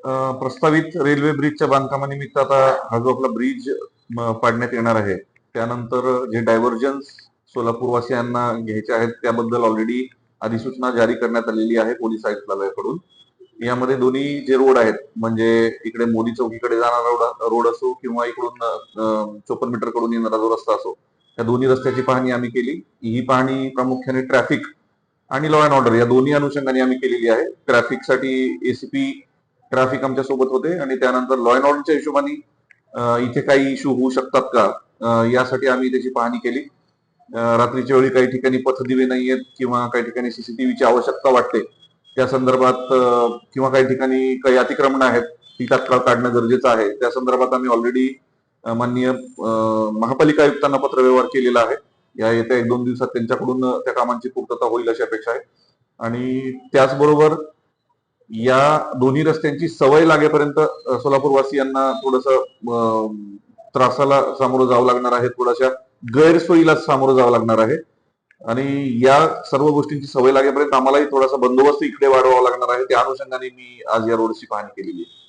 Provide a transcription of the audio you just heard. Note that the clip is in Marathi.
प्रस्तावित रेल्वे ब्रिजच्या बांधकामानिमित्त आता हा जो आपला ब्रिज पाडण्यात येणार आहे, त्यानंतर जे डायव्हर्जन्स सोलापूरवासियांना घ्यायचे आहेत त्याबद्दल ऑलरेडी अधिसूचना जारी करण्यात आलेली आहे पोलीस आयुक्तालयाकडून. यामध्ये दोन्ही जे रोड आहेत, म्हणजे इकडे मोदी चौकीकडे जाणारा रोड असो किंवा इकडून 54 मीटर कडून येणारा जो रस्ता असो, त्या दोन्ही रस्त्याची पाहणी आम्ही केली. ही पाहणी प्रामुख्याने ट्रॅफिक आणि लॉ अँड ऑर्डर या दोन्ही अनुषंगाने आम्ही केलेली आहे. ट्रॅफिकसाठी एसीपी ट्रॅफिक आमच्या सोबत होते आणि त्यानंतर लॉ अँड ऑर्डरच्या हिशोबाने इथे काही इश्यू होऊ शकतात का यासाठी आम्ही त्याची पाहणी केली. रात्रीच्या वेळी काही ठिकाणी पथदिवे नाहीयेत किंवा काही ठिकाणी सीसीटीव्हीची आवश्यकता वाटते, त्या संदर्भात किंवा काही ठिकाणी काही अतिक्रमण आहेत ती तात्काळ काढणं गरजेचं आहे. त्या संदर्भात आम्ही ऑलरेडी माननीय महापालिका आयुक्तांना पत्रव्यवहार केलेला आहे. या येत्या 1-2 दिवसात त्यांच्याकडून त्या कामांची पूर्तता होईल अशी अपेक्षा आहे. आणि त्याचबरोबर या दोन्ही रस्त्यांची सवय लागेपर्यंत सोलापूरवासियांना थोडस त्रासाला सामोरं जावं लागणार आहे, थोड्याशा गैरसोयीला सामोरं जावं लागणार आहे. आणि या सर्व गोष्टींची सवय लागेपर्यंत आम्हालाही थोडासा बंदोबस्त इकडे वाढवावा लागणार आहे. त्या अनुषंगाने मी आज या रोडची पाहणी केलेली आहे.